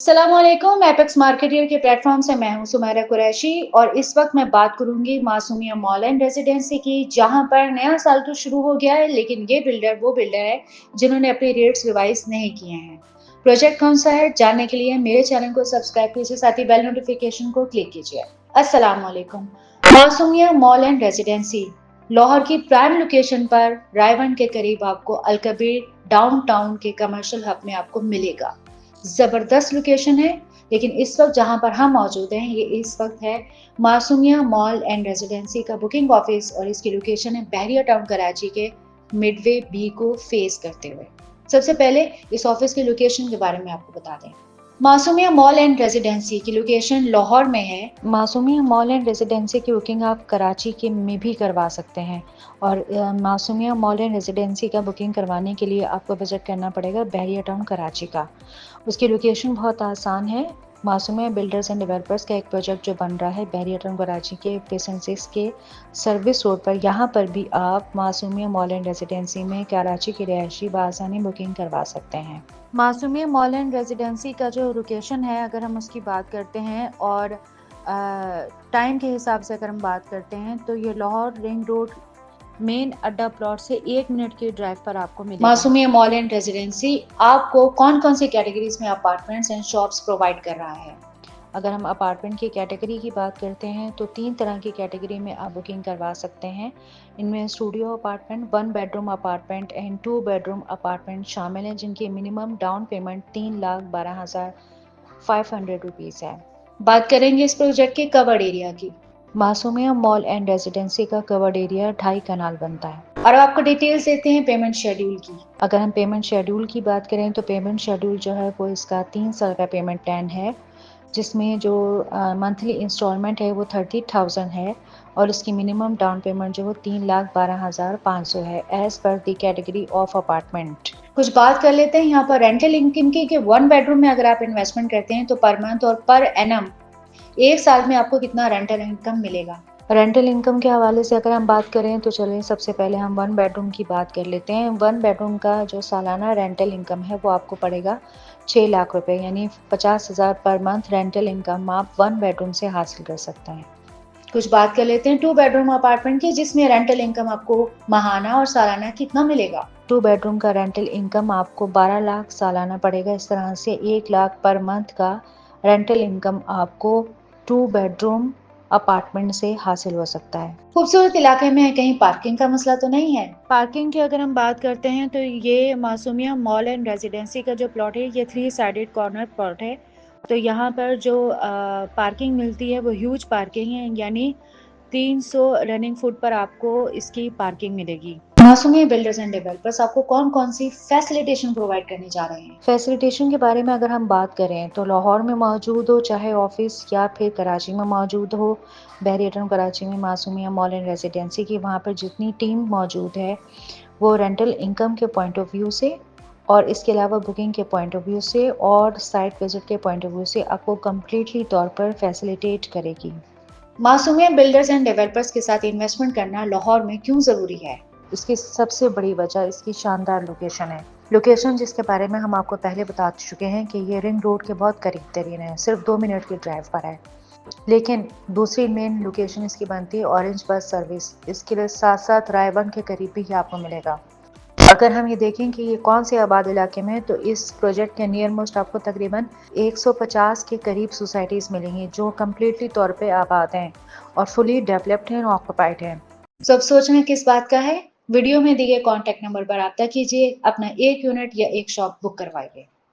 अस्सलामुअलैकुम। Apex marketeer के platform से मैं हूं सुमेरा कुरैशी और इस वक्त मैं बात करूंगी मासूमिया मॉल एंड रेजिडेंसी की, जहां पर नया साल तो शुरू हो गया है, लेकिन ये बिल्डर वो बिल्डर है जिन्होंने अपने रेट्स रिवाइज नहीं किए हैं। प्रोजेक्ट कौन सा है जानने के लिए मेरे चैनल को सब्सक्राइब कीजिए, साथ ही बेल नोटिफिकेशन को क्लिक कीजिए। अस्सलामुअलैकुम। मासूमिया मॉल एंड रेजिडेंसी लाहौर की प्राइम लोकेशन पर रायवन के करीब आपको अलकबीर डाउनटाउन के कमर्शियल हब में आपको मिलेगा। जबरदस्त लोकेशन है, लेकिन इस वक्त जहां पर हम मौजूद हैं ये इस वक्त है मासूमिया मॉल एंड रेजिडेंसी का बुकिंग ऑफिस और इसकी लोकेशन है बहरिया टाउन कराची के मिडवे बी को फेस करते हुए। सबसे पहले इस ऑफिस की लोकेशन के बारे में आपको बता दें। मासूमिया मॉल एंड रेजिडेंसी की लोकेशन लाहौर में है। मासूमिया मॉल एंड रेजिडेंसी की बुकिंग आप कराची के में भी करवा सकते हैं और मासूमिया मॉल एंड रेजिडेंसी का बुकिंग करवाने के लिए आपको विजिट करना पड़ेगा बहरिया टाउन कराची का। उसकी लोकेशन बहुत आसान है। मासूमिया बिल्डर्स एंड डेवलपर्स का एक प्रोजेक्ट जो बन रहा है बहरिया टाउन कराची के पेसेंसिस के सर्विस रोड पर, यहाँ पर भी आप मासूमिया मॉल एंड रेजिडेंसी में कराची के रिहायशी बआसानी बुकिंग करवा सकते हैं। मासूमिया मॉल एंड रेजिडेंसी का जो लोकेशन है, अगर हम उसकी बात करते हैं और टाइम के हिसाब से अगर हम बात करते हैं तो ये लाहौर रिंग रोड मेन अड्डा प्लॉट से 1 मिनट की ड्राइव पर आपको मिलेगा। मासूमिया मॉल एंड रेजिडेंसी आपको कौन कौन सी कैटेगरीज में अपार्टमेंट्स एंड शॉप्स प्रोवाइड कर रहा है। अगर हम अपार्टमेंट की कैटेगरी की बात करते हैं तो 3 तरह की कैटेगरी में आप बुकिंग करवा सकते हैं। इनमें studio apartment, 1 bedroom apartment and 2 bedroom apartment शामिल हैं, जिनकी मिनिमम डाउन पेमेंट 3,12,500 रुपीज़ है। बात करेंगे इस प्रोजेक्ट के कवर्ड एरिया की। मासूमिया मॉल एंड रेजिडेंसी का कवर्ड एरिया 2.5 कनाल बनता है। और आपको डिटेल्स देते हैं पेमेंट शेड्यूल की। अगर हम पेमेंट शेड्यूल की बात करें तो पेमेंट शेड्यूल जो है वो इसका 3 साल का पेमेंट प्लान है, जिसमें जो मंथली इंस्टॉलमेंट है वो 30,000 है और इसकी मिनिमम डाउन पेमेंट जो वो 3,12,500 है as per the category of apartment. कुछ बात कर लेते हैं यहाँ पर रेंटल इनकम की कि 1 बेडरूम में अगर आप इन्वेस्टमेंट करते हैं तो पर मंथ और पर एनम 1 साल में आपको कितना रेंटल इनकम मिलेगा। रेंटल इनकम के हवाले से अगर हम बात करें तो चलिए सबसे पहले हम 1 बेडरूम की बात कर लेते हैं। 1 बेडरूम का जो सालाना रेंटल इनकम है वो आपको पड़ेगा 6 लाख रुपए, यानी 50,000 पर मंथ रेंटल इनकम आप 1 बेडरूम से हासिल कर सकते हैं। कुछ बात कर लेते हैं 2 बेडरूम अपार्टमेंट की, जिसमें रेंटल इनकम आपको माहाना और सालाना कितना मिलेगा। 2 बेडरूम का रेंटल इनकम आपको 12 लाख सालाना पड़ेगा। इस तरह से 1 लाख पर मंथ का रेंटल इनकम आपको 2 बेडरूम अपार्टमेंट से हासिल हो सकता है। खूबसूरत इलाके में कहीं पार्किंग का मसला तो नहीं है। पार्किंग की अगर हम बात करते हैं तो ये मासूमिया मॉल एंड रेजिडेंसी का जो प्लॉट है ये 3 साइडेड कॉर्नर प्लॉट है, तो यहाँ पर जो पार्किंग मिलती है वो ह्यूज पार्किंग है, यानी 300 रनिंग फुट पर आपको इसकी पार्किंग मिलेगी। मासूमिया बिल्डर्स एंड डेवलपर्स आपको कौन कौन सी फैसिलिटेशन प्रोवाइड करने जा रहे हैं। फैसिलिटेशन के बारे में अगर हम बात करें तो लाहौर में मौजूद हो चाहे ऑफिस या फिर कराची में मौजूद हो, बहरिया टाउन कराची में मासूमिया मॉल एंड रेजिडेंसी की वहाँ पर जितनी टीम मौजूद है वो रेंटल इनकम के पॉइंट ऑफ व्यू से और इसके अलावा बुकिंग के पॉइंट ऑफ व्यू से और साइट विजिट के पॉइंट ऑफ व्यू से आपको कम्प्लीटली तौर पर फैसिलिटेट करेगी। मासूमिया बिल्डर्स एंड डेवलपर्स के साथ इन्वेस्टमेंट करना लाहौर में क्यों ज़रूरी है। इसकी सबसे बड़ी वजह इसकी शानदार लोकेशन है। लोकेशन जिसके बारे में हम आपको पहले बता चुके हैं कि ये रिंग रोड के बहुत करीब तरीन है, सिर्फ 2 मिनट की ड्राइव पर है। लेकिन दूसरी मेन लोकेशन इसकी बनती है ऑरेंज बस सर्विस, इसके साथ साथ रायबन के करीब भी आपको मिलेगा। अगर हम ये देखें कि ये कौन से आबाद इलाके में, तो इस प्रोजेक्ट के नियर मोस्ट आपको तकरीबन 150 के करीब सोसाइटीज़ मिलेंगी जो कम्प्लीटली तौर पे आबाद हैं और फुली डेवलप्ड हैं और ऑक्यूपाइड हैं। सब सोचना किस बात का है। वीडियो में दिए कॉन्टैक्ट नंबर पर रब्ता कीजिए, अपना 1 यूनिट या 1 शॉप बुक करवाइए।